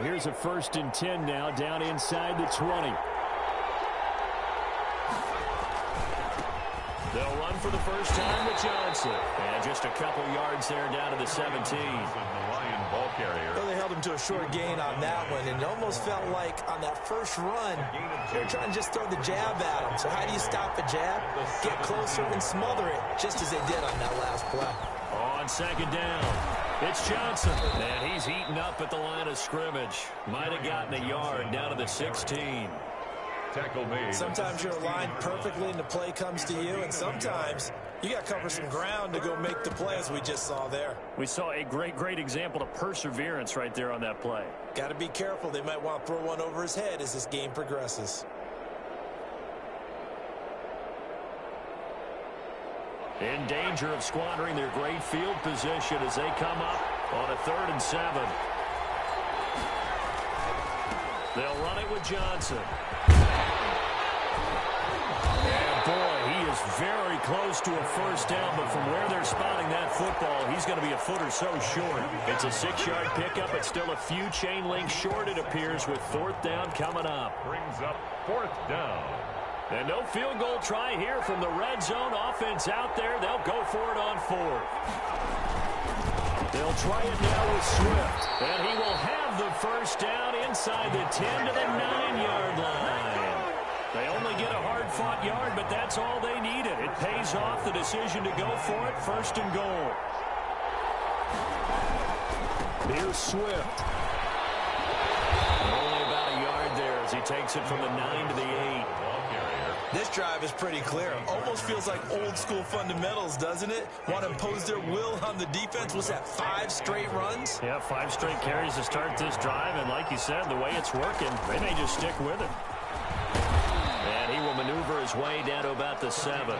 here's a 1st and 10 now, down inside the 20. They'll run for the first time with Johnson. And just a couple yards there down to the 17. Well, they held him to a short gain on that one, and it almost felt like on that first run, they were trying to just throw the jab at him. So how do you stop a jab? Get closer and smother it, just as they did on that last play. On 2nd down, it's Johnson. And he's heating up at the line of scrimmage. Might have gotten a yard down to the 16. Tackle made. Sometimes you're aligned perfectly and the play comes to you, and sometimes you got to cover some ground to go make the play, as we just saw there. We saw a great example of perseverance right there on that play. Got to be careful. They might want to throw one over his head as this game progresses. In danger of squandering their great field position as they come up on a 3rd and 7. They'll run it with Johnson. And boy, he is very close to a first down, but from where they're spotting that football, he's going to be a foot or so short. It's a 6-yard pickup, but still a few chain links short, it appears, with 4th down coming up. Brings up 4th down. And no field goal try here from the red zone offense out there. They'll go for it on 4th. They'll try it now with Swift. And he will have the first down inside the 10 to the 9-yard line. They only get a hard-fought yard, but that's all they needed. It pays off the decision to go for it, 1st and goal. Here's Swift. Only about a yard there as he takes it from the 9 to the 8. This drive is pretty clear. Almost feels like old-school fundamentals, doesn't it? Want to impose their will on the defense. Was that 5 straight runs? Yeah, 5 straight carries to start this drive, and like you said, the way it's working, they may just stick with it. And he will maneuver his way down to about the 7.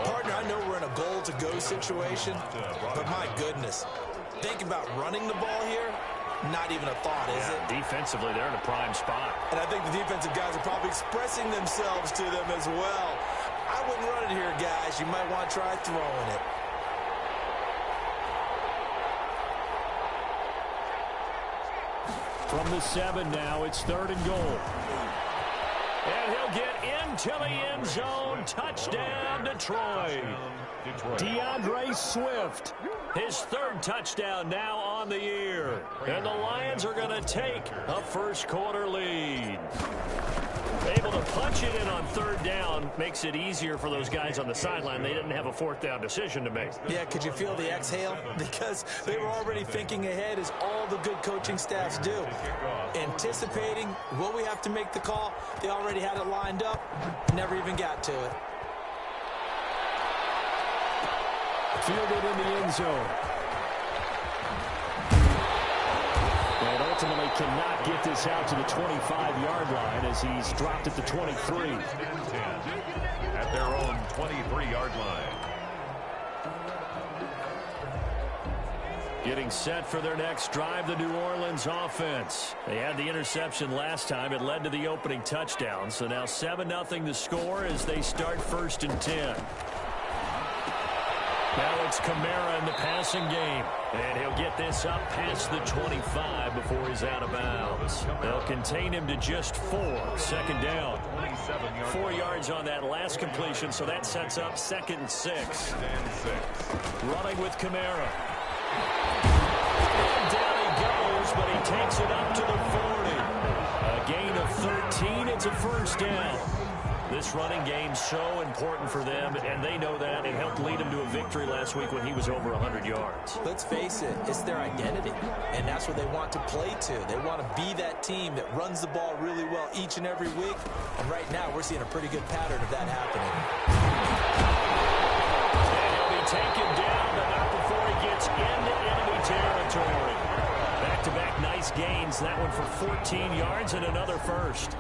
Partner, I know we're in a goal-to-go situation, but my goodness, think about running the ball here. Not even a thought, is it? Defensively, they're in a prime spot. And I think the defensive guys are probably expressing themselves to them as well. I wouldn't run it here, guys. You might want to try throwing it. From the 7 now, it's 3rd and goal. And he'll get into the end zone. Touchdown, Detroit. DeAndre Swift, his 3rd touchdown now on the year. And the Lions are going to take a first-quarter lead. Able to punch it in on 3rd down makes it easier for those guys on the sideline. They didn't have a 4th down decision to make. Yeah, could you feel the exhale? Because they were already thinking ahead, as all the good coaching staffs do. Anticipating, will we have to make the call? They already had it lined up, never even got to it. Fielded in the end zone. And ultimately cannot get this out to the 25-yard line as he's dropped at the 23. At their own 23-yard line. Getting set for their next drive, the New Orleans offense. They had the interception last time. It led to the opening touchdown. So now 7-0 the score as they start 1st and 10. Now it's Kamara in the passing game. And he'll get this up past the 25 before he's out of bounds. They'll contain him to just 4. 2nd down. 4 yards on that last completion, so that sets up 2nd and 6. Running with Kamara. And down he goes, but he takes it up to the 40. A gain of 13. It's a first down. This running game so important for them, and they know that. It helped lead them to a victory last week when he was over 100 yards. Let's face it, it's their identity, and that's what they want to play to. They want to be that team that runs the ball really well each and every week, and right now we're seeing a pretty good pattern of that happening. And he'll be taken down, but not before he gets into enemy territory. Back-to-back nice gains. That one for 14 yards and another first.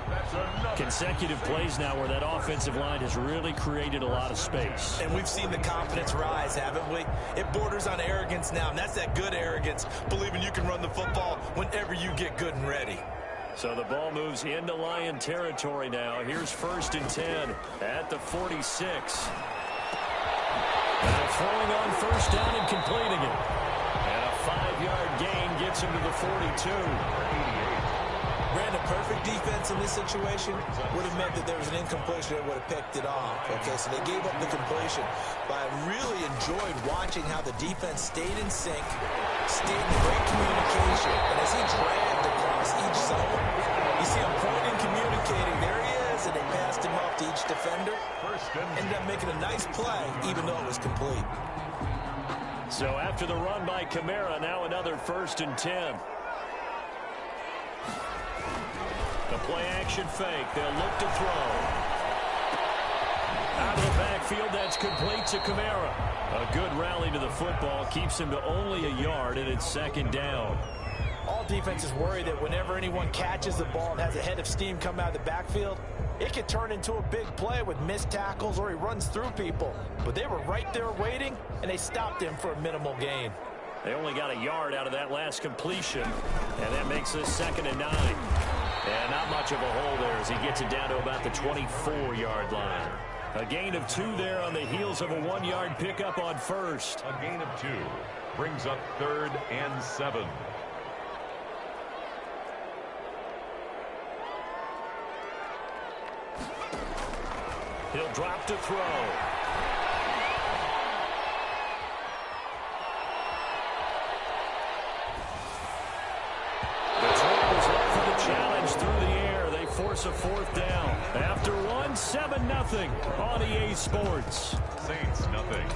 Consecutive plays now where that offensive line has really created a lot of space. And we've seen the confidence rise, haven't we? It borders on arrogance now, and that's that good arrogance, believing you can run the football whenever you get good and ready. So the ball moves into Lion territory now. Here's 1st and 10 at the 46. Now throwing on 1st down and completing it. And a 5-yard gain gets him to the 42. Brandon, perfect defense in this situation would have meant that there was an incompletion that would have picked it off. Okay, so they gave up the completion. But I really enjoyed watching how the defense stayed in sync, stayed in great communication. And as he dragged across each zone, you see him pointing, communicating. There he is, and they passed him off to each defender. Ended up making a nice play, even though it was complete. So after the run by Kamara, now another 1st and 10. The play-action fake. They'll look to throw. Out of the backfield, that's complete to Kamara. A good rally to the football keeps him to only a yard, and it's 2nd down. All defenses worry that whenever anyone catches the ball and has a head of steam come out of the backfield, it could turn into a big play with missed tackles or he runs through people. But they were right there waiting, and they stopped him for a minimal gain. They only got a yard out of that last completion, and that makes this 2nd and 9. And not much of a hole there as he gets it down to about the 24-yard line. A gain of 2 there on the heels of a 1-yard pickup on 1st. A gain of 2 brings up 3rd and 7. He'll drop to throw. Challenge through the air. They force a 4th down. After 1, 7-0 on EA Sports. Saints nothing.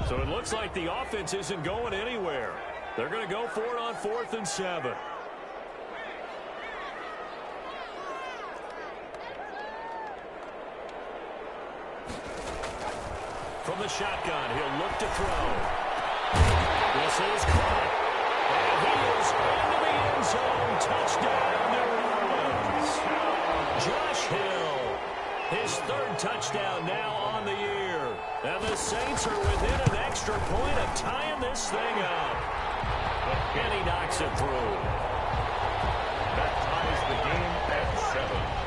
So it looks like the offense isn't going anywhere. They're going to go for it on 4th and 7. From the shotgun, he'll look to throw. This is caught. And he is into the end zone. Touchdown, New Orleans. Josh Hill. His 3rd touchdown now on the year. And the Saints are within an extra point of tying this thing up. And he knocks it through. That ties the game at 7.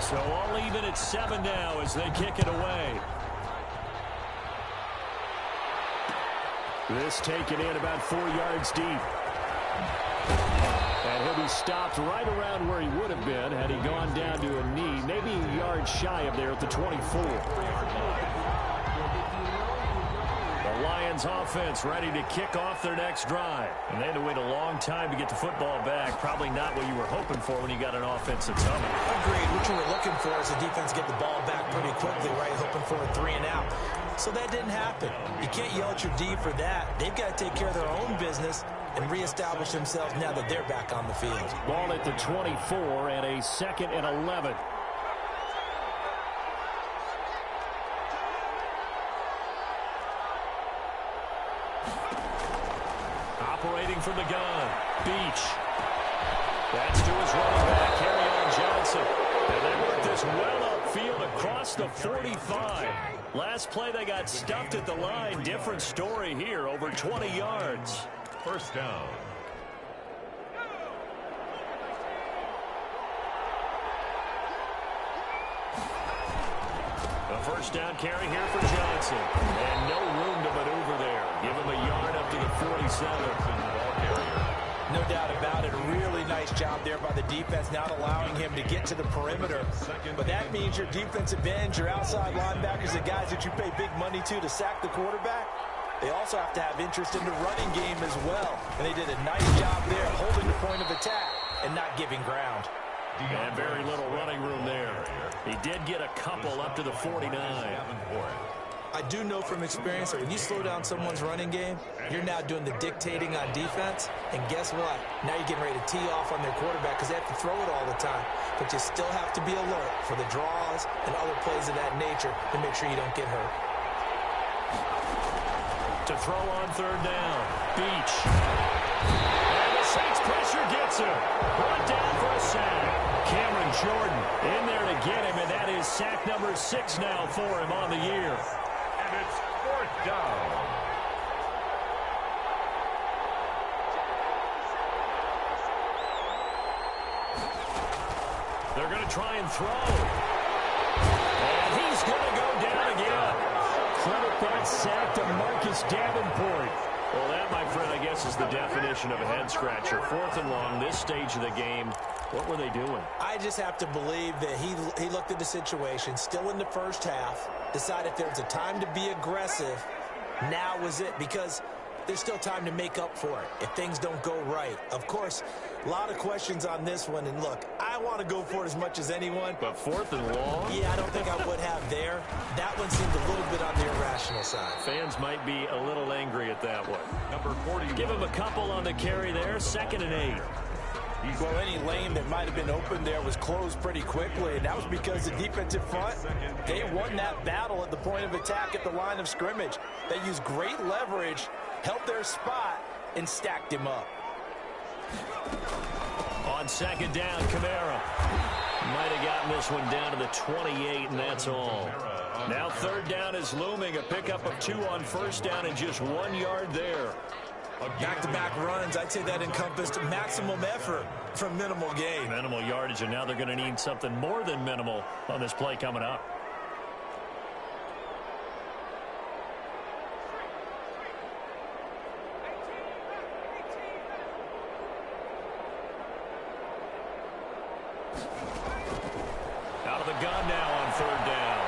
So all even at 7 now as they kick it away. This taken in about 4 yards deep. And he'll be stopped right around where he would have been had he gone down to a knee, maybe a yard shy of there at the 24. The Lions offense ready to kick off their next drive. And they had to wait a long time to get the football back. Probably not what you were hoping for when you got an offense that's humming. Agreed. What you were looking for is the defense get the ball back pretty quickly, right? Hoping for a 3 and out. So that didn't happen. You can't yell at your D for that. They've got to take care of their own business and reestablish themselves now that they're back on the field. Ball at the 24 and a 2nd and 11. Operating from the gun, Beach. That's to his running back, Kerryon Johnson. And they work this well upfield across the 45. Last play they got stuffed at the line. Different story here, over 20 yards. 1st down. A 1st down carry here for Johnson. And no room to maneuver there. Give him a yard up to the 47. No doubt about it. A really nice job there by the defense, not allowing him to get to the perimeter. But that means your defensive ends, your outside linebackers, the guys that you pay big money to sack the quarterback, they also have to have interest in the running game as well. And they did a nice job there holding the point of attack and not giving ground. And very little running room there. He did get a couple up to the 49. I do know from experience that when you slow down someone's running game, you're now doing the dictating on defense. And guess what? Now you're getting ready to tee off on their quarterback because they have to throw it all the time. But you still have to be alert for the draws and other plays of that nature to make sure you don't get hurt. To throw on 3rd down, Beach. And the Saints pressure gets him. Brought down for a sack. Cameron Jordan in there to get him, and that is sack number 6 now for him on the year. And it's 4th down. They're going to try and throw. And he's going to go down again. Credit that sack to Marcus Davenport. Well, that, my friend, I guess is the definition of a head-scratcher. 4th and long, this stage of the game. What were they doing? I just have to believe that he looked at the situation, still in the first half, decided there's a time to be aggressive. Now was it, because there's still time to make up for it if things don't go right. Of course, a lot of questions on this one, and look, I want to go for it as much as anyone. But 4th and long? Yeah, I don't think I would have there. That one seemed a little bit on the irrational side. Fans might be a little angry at that one. Number 40. Give him a couple on the carry there, 2nd and 8. Well, any lane that might have been open there was closed pretty quickly, and that was because the defensive front, they won that battle at the point of attack at the line of scrimmage. They used great leverage, held their spot, and stacked him up. On 2nd down, Kamara might have gotten this one down to the 28, and that's all. Now 3rd down is looming, a pickup of 2 on 1st down and just 1 yard there. Back-to-back runs, I'd say that encompassed maximum effort from minimal gain. Minimal yardage, and now they're going to need something more than minimal on this play coming up. Out of the gun now on 3rd down.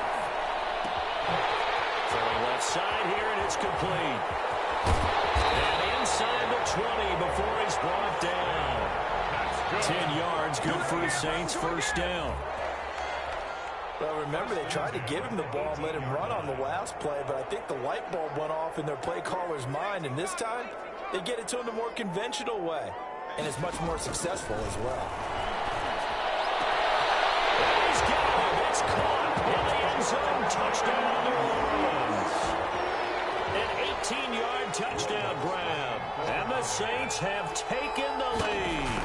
Throwing left side here, and it's complete. And inside the 20 before he's brought down. 10 yards, good for the Saints, 1st down. Well, remember, they tried to give him the ball and let him run on the last play, but I think the light bulb went off in their play caller's mind, and this time, they get it to him the more conventional way, and it's much more successful as well. And he's got it. It's caught in the end zone. Touchdown, New Orleans. An 18-yard touchdown grab, and the Saints have taken the lead.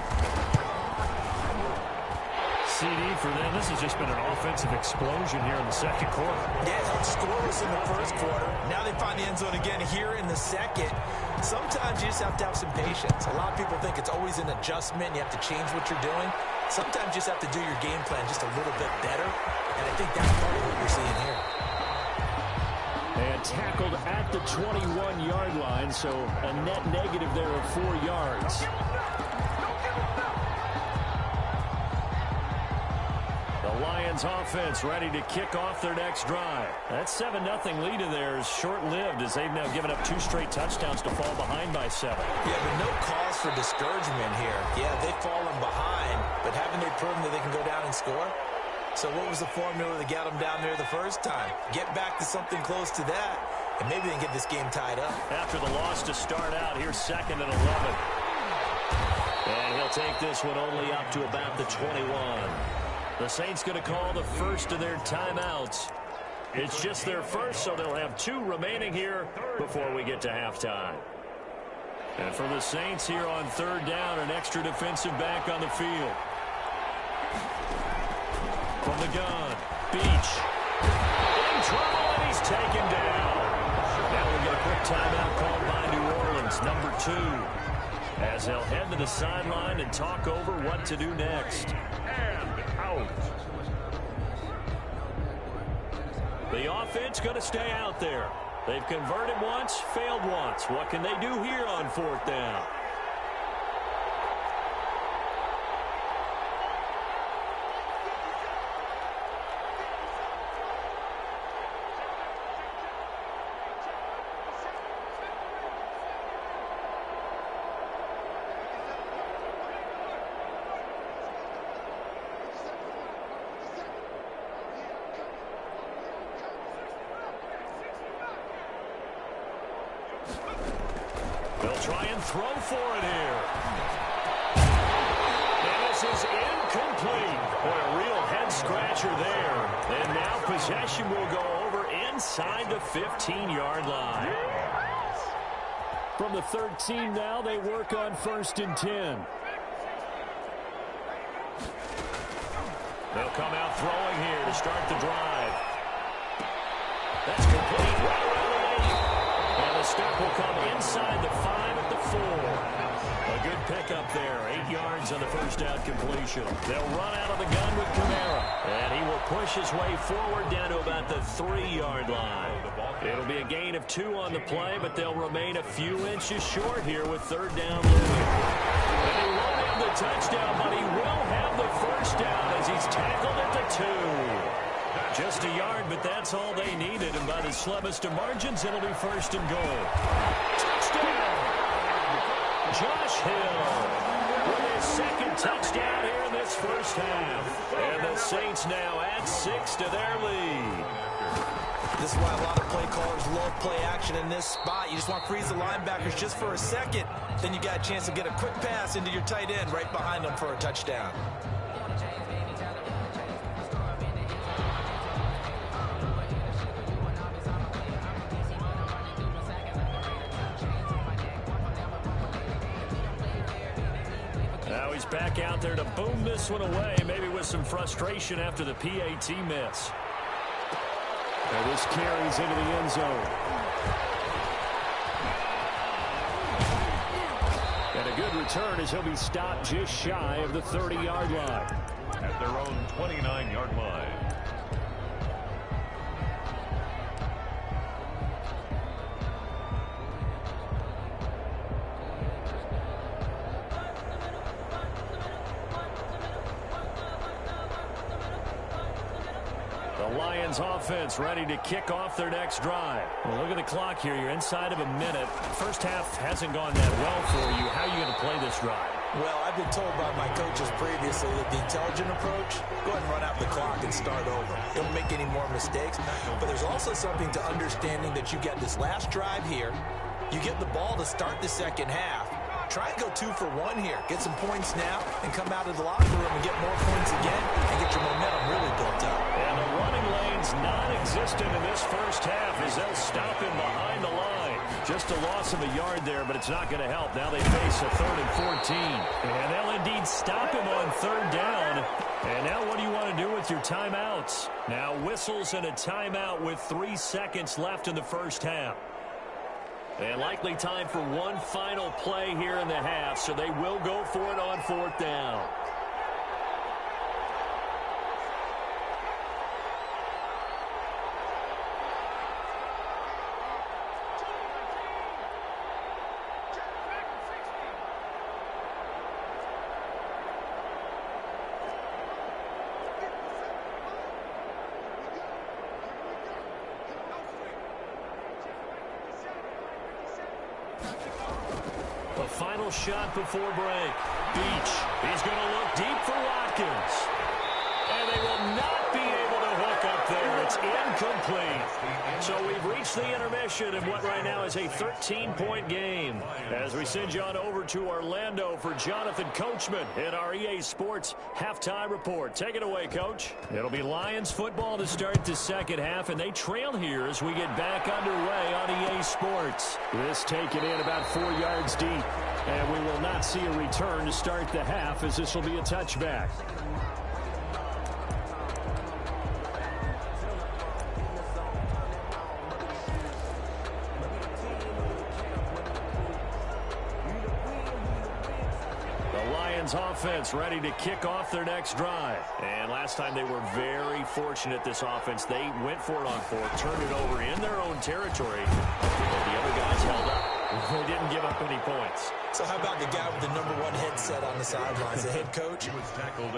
CD for them. This has just been an offensive explosion here in the 2nd quarter. Yeah, held scoreless in the 1st quarter. Now they find the end zone again here in the 2nd. Sometimes you just have to have some patience. A lot of people think it's always an adjustment. You have to change what you're doing. Sometimes you just have to do your game plan just a little bit better. And I think that's part of what you're seeing here. And tackled at the 21-yard line, so a net negative there of 4 yards. The Lions offense ready to kick off their next drive. That 7-0 lead of theirs short-lived as they've now given up 2 straight touchdowns to fall behind by 7. Yeah, but no cause for discouragement here. Yeah, they've fallen behind, but haven't they proven that they can go down and score? So what was the formula that got them down there the first time? Get back to something close to that, and maybe they can get this game tied up. After the loss to start out, here's 2nd and 11. And he'll take this one only up to about the 21. The Saints going to call the first of their timeouts. It's just their first, so they'll have 2 remaining here before we get to halftime. And for the Saints here on 3rd down, an extra defensive back on the field. From the gun, Beach. In trouble, and he's taken down. Now we get a quick timeout called by New Orleans, number 2. As they'll head to the sideline and talk over what to do next. And out. The offense going to stay out there. They've converted once, failed once. What can they do here on 4th down? They'll try and throw for it here. And this is incomplete. Boy, a real head-scratcher there. And now possession will go over inside the 15-yard line. From the 13 now, they work on 1st and 10. They'll come out throwing here to start the drive. That's complete right around the 8. And the stop will come inside the 5 at the 4. A good pickup there. 8 yards on the first down completion. They'll run out of the gun with push his way forward down to about the 3-yard line. It'll be a gain of 2 on the play, but they'll remain a few inches short here with 3rd down looming. And he won't have the touchdown, but he will have the first down as he's tackled at the 2. Just a yard, but that's all they needed. And by the slimmest of margins, it'll be 1st and goal. Touchdown! Josh Hill with his 2nd touchdown here in this first half. And the Saints now add 6 to their lead. This is why a lot of play callers love play action in this spot. You just want to freeze the linebackers just for a second. Then you got a chance to get a quick pass into your tight end right behind them for a touchdown. Now he's back out there to boom this one away, maybe with some frustration after the PAT miss. And this carries into the end zone. And a good return as he'll be stopped just shy of the 30-yard line. At their own 29-yard line. The Lions offense ready to kick off their next drive. Well, look at the clock here. You're inside of a minute. First half hasn't gone that well for you. How are you going to play this drive? Well, I've been told by my coaches previously that the intelligent approach, go ahead and run out the clock and start over. Don't make any more mistakes. But there's also something to understanding that you get this last drive here. You get the ball to start the second half. Try and go 2 for 1 here. Get some points now and come out of the locker room and get more points again and get your momentum really built up. And the running lane's non-existent in this first half as they'll stop him behind the line. Just a loss of a yard there, but it's not going to help. Now they face a 3rd and 14. And they'll indeed stop him on 3rd down. And now what do you want to do with your timeouts? Now whistles and a timeout with 3 seconds left in the first half. And likely time for one final play here in the half, so they will go for it on 4th down. The final shot before break. Beach. He's going to look deep for Watkins. And they will not be able to hook up there. It's incomplete. So we've reached the intermission in what right now is a 13-point game. As we send you on over to Orlando for Jonathan Coachman in our EA Sports halftime report. Take it away, Coach. It'll be Lions football to start the second half, and they trail here as we get back underway on EA Sports. This taken in about 4 yards deep, and we will not see a return to start the half as this will be a touchback. Offense ready to kick off their next drive. And last time they were very fortunate, this offense. They went for it on 4th, turned it over in their own territory. But the other guys held up. They didn't give up any points. So how about the guy with the #1 headset on the sidelines, the head coach?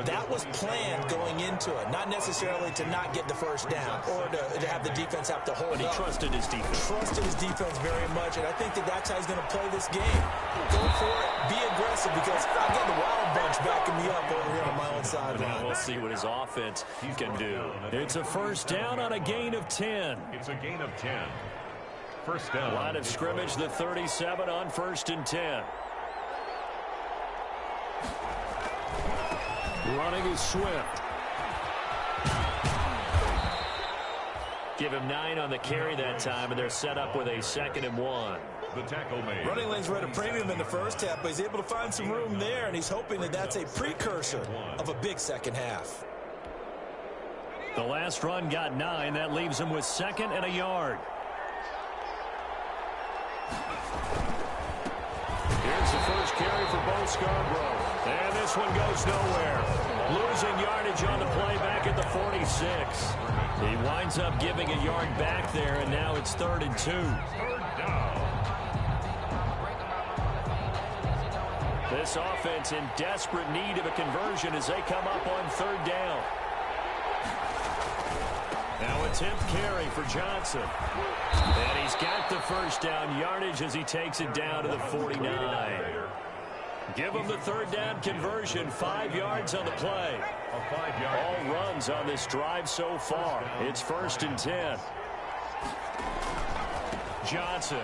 That was planned going into it, not necessarily to not get the first down or to have the defense have to hold But he up. trusted his defense. Trusted his defense very much, and I think that's how he's going to play this game. Go for it, be aggressive, because I got the Wild Bunch backing me up over here on my own sideline. We'll see what his offense can do. It's a first down on a gain of 10. It's a gain of 10. First down. Line of scrimmage, the 37 on 1st and 10. Running is Swift. Give him 9 on the carry that time, and they're set up with a 2nd and 1. The tackle made. Running lanes were at a premium in the first half, but he's able to find some room there, and he's hoping that that's a precursor of a big second half. The last run got 9. That leaves him with 2nd and a yard. Here's the first carry for Bo Scarborough. And this one goes nowhere. Losing yardage on the play back at the 46. 6. He winds up giving a yard back there, and now it's 3rd and 2. This offense in desperate need of a conversion as they come up on 3rd down. Now a 10th carry for Johnson. And he's got the first down yardage as he takes it down to the 49. Give him the 3rd down conversion, 5 yards on the play. All runs on this drive so far. It's 1st and 10. Johnson.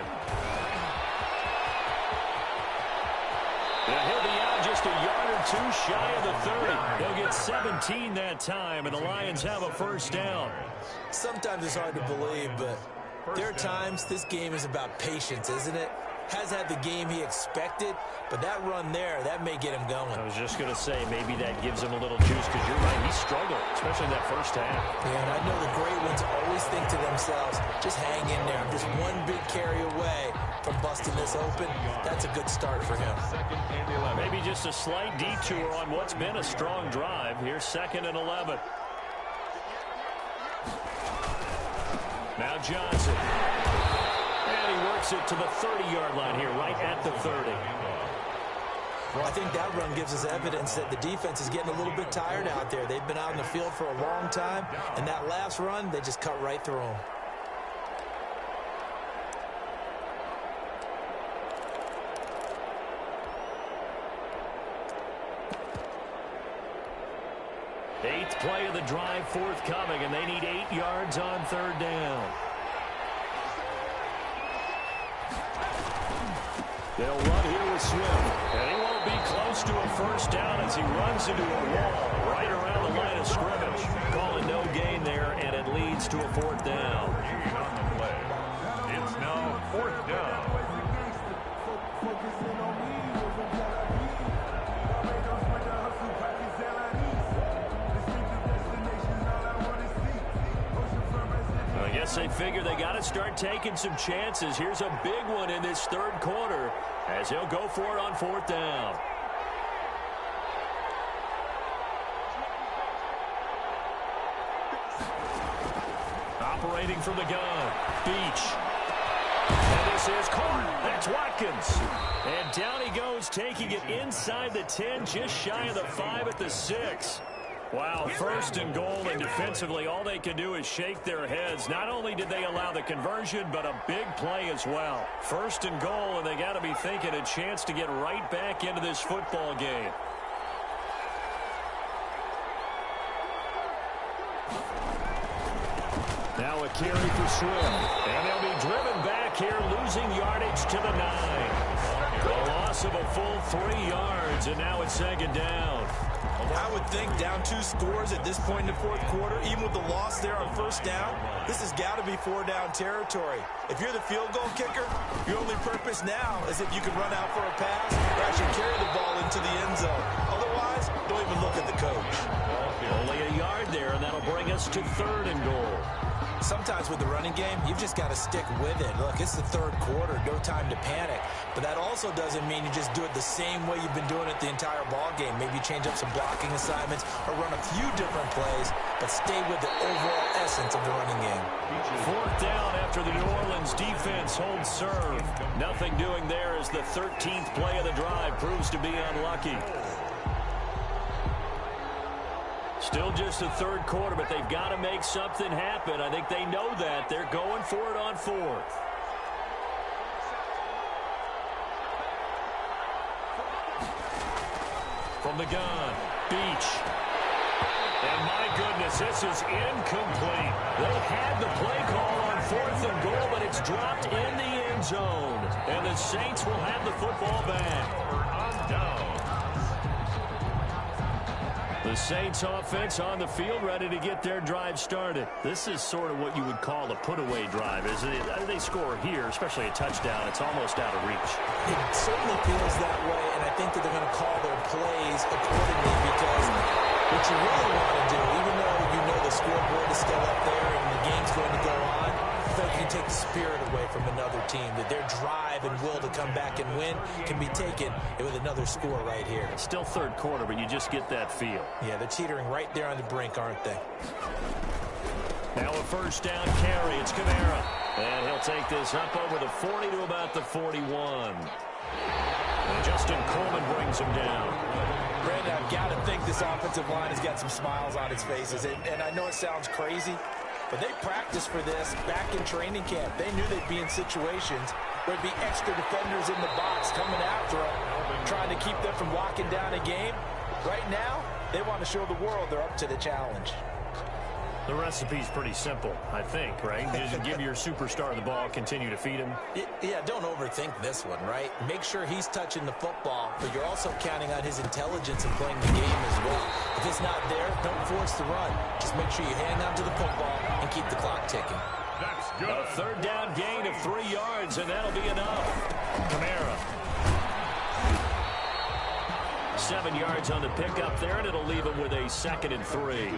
And he'll be out just a yard or 2 shy of the 30. They'll get 17 that time, and the Lions have a first down. Sometimes it's hard to believe, but there are times this game is about patience, isn't it? Has had the game he expected, but that run there, that may get him going. I was just going to say, maybe that gives him a little juice, because you're right, he struggled, especially in that first half. Yeah, and I know the great ones always think to themselves, just hang in there. I'm just one big carry away from busting this open. That's a good start for him. Maybe just a slight detour on what's been a strong drive. Here's 2nd and 11. Now Johnson. And he works it to the 30-yard line here, right at the 30. I think that run gives us evidence that the defense is getting a little bit tired out there. They've been out in the field for a long time, and that last run, they just cut right through them. Eighth play of the drive forthcoming, and they need 8 yards on 3rd down. They'll run here with Swift, and he won't be close to a first down as he runs into a wall right around the line of scrimmage. Calling no gain there, and it leads to a 4th down. It's now 4th down. I guess they figure they got to start taking some chances. Here's a big one in this 3rd quarter as he'll go for it on 4th down. Operating from the gun, Beach. And this is caught. That's Watkins. And down he goes, taking it inside the 10, just shy of the 5 at the 6. Wow, 1st and goal, and defensively all they can do is shake their heads. Not only did they allow the conversion, but a big play as well. 1st and goal, and they got to be thinking a chance to get right back into this football game. Now a carry for Swift, and they'll be driven back here, losing yardage to the 9. A loss of a full 3 yards, and now it's 2nd down. I would think down 2 scores at this point in the 4th quarter, even with the loss there on 1st down, this has got to be 4-down territory. If you're the field goal kicker, your only purpose now is if you can run out for a pass or actually carry the ball into the end zone. Otherwise, don't even look at the coach. Only a yard there, and that'll bring us to 3rd and goal. Sometimes with the running game, you've just got to stick with it. Look, it's the 3rd quarter, no time to panic. But that also doesn't mean you just do it the same way you've been doing it the entire ball game. Maybe change up some blocking assignments or run a few different plays, but stay with the overall essence of the running game. 4th down after the New Orleans defense holds serve. Nothing doing there as the 13th play of the drive proves to be unlucky. Still just the 3rd quarter, but they've got to make something happen. I think they know that. They're going for it on 4th. From the gun, Beach. And my goodness, this is incomplete. They had the play call on 4th and goal, but it's dropped in the end zone. And the Saints will have the football back. Down. The Saints offense on the field ready to get their drive started. This is sort of what you would call a put-away drive, isn't it? They score here, especially a touchdown. It's almost out of reach. It certainly feels that way, and I think that they're going to call their plays accordingly because what you really want to do, even though you know the scoreboard is still up there and the game's going to go on, I feel like you take the spirit away from another team, that their drive and will to come back and win can be taken with another score right here. It's still 3rd quarter, but you just get that feel. Yeah, they're teetering right there on the brink, aren't they? Now a first down carry. It's Kamara. And he'll take this up over the 40 to about the 41. And Justin Coleman brings him down. Brandon, I've got to think this offensive line has got some smiles on its faces. And I know it sounds crazy, but they practiced for this back in training camp. They knew they'd be in situations where there'd be extra defenders in the box coming after them, trying to keep them from locking down a game. Right now, they want to show the world they're up to the challenge. The recipe's pretty simple, I think, right? Just give your superstar the ball, continue to feed him. Yeah, don't overthink this one, right? Make sure he's touching the football, but you're also counting on his intelligence in playing the game as well. If it's not there, don't force the run. Just make sure you hang on to the football and keep the clock ticking. That's good. A third down gain of 3 yards, and that'll be enough. Kamara. 7 yards on the pickup there, and it'll leave him with a 2nd and 3.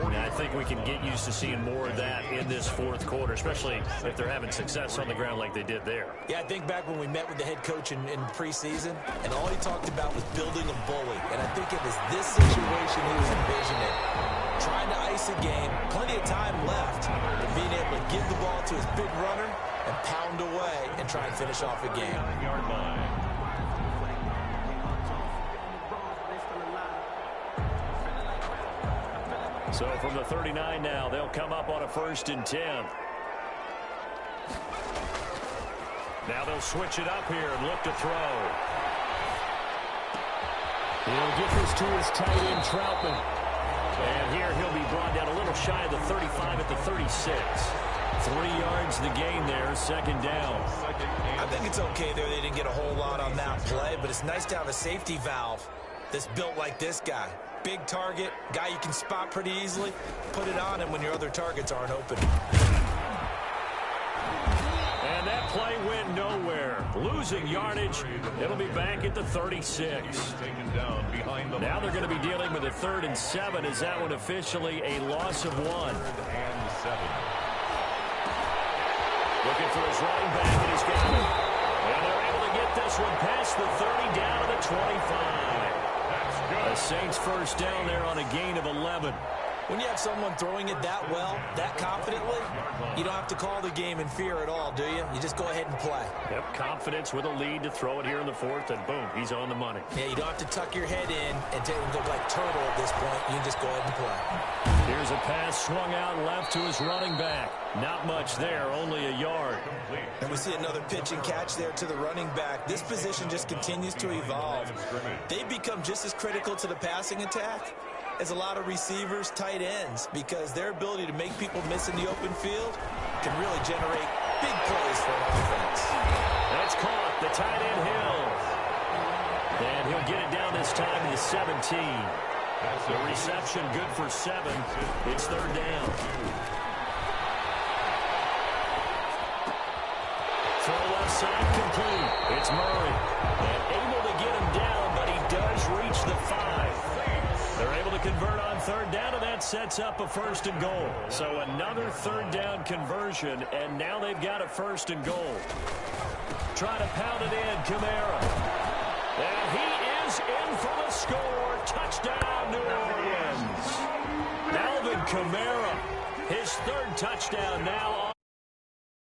And I think we can get used to seeing more of that in this fourth quarter, especially if they're having success on the ground like they did there. Yeah, I think back when we met with the head coach in preseason, and all he talked about was building a bully. And I think it was this situation he was envisioning. Trying to ice a game, plenty of time left, and being able to give the ball to his big runner and pound away and try and finish off a game. Yard line. So from the 39 now, they'll come up on a 1st and 10. Now they'll switch it up here and look to throw. He'll get this to his tight end, Troutman. And here he'll be brought down a little shy of the 35 at the 36. 3 yards the gain there, 2nd down. I think it's okay there. They didn't get a whole lot on that play, but it's nice to have a safety valve that's built like this guy. Big target, guy you can spot pretty easily. Put it on him when your other targets aren't open. And that play went nowhere. Losing yardage. It'll be back at the 36. Now they're going to be dealing with a 3rd and 7. Is that one officially a loss of 1? Looking for his running back, and he's got it. And they're able to get this one past the 30 down to the 25. The Saints first down there on a gain of 11. When you have someone throwing it that well, that confidently, you don't have to call the game in fear at all, do you? You just go ahead and play. Yep, confidence with a lead to throw it here in the 4th, and boom, he's on the money. Yeah, you don't have to tuck your head in and go like turtle at this point. You can just go ahead and play. Here's a pass swung out left to his running back. Not much there, only a yard. And we see another pitch and catch there to the running back. This position just continues to evolve. They've become just as critical to the passing attack as a lot of receivers, tight ends, because their ability to make people miss in the open field can really generate big plays for an offense. That's caught. The tight end Hill. And he'll get it down this time to the 17. The reception good for 7. It's 3rd down. Throw left side complete. It's Murray. And able to get him down, but he does reach the 5. They're able to convert on 3rd down, and that sets up a 1st and goal. So another 3rd down conversion, and now they've got a 1st and goal. Trying to pound it in, Kamara. And he is in for the score. Touchdown, New Orleans. Alvin Kamara, his 3rd touchdown now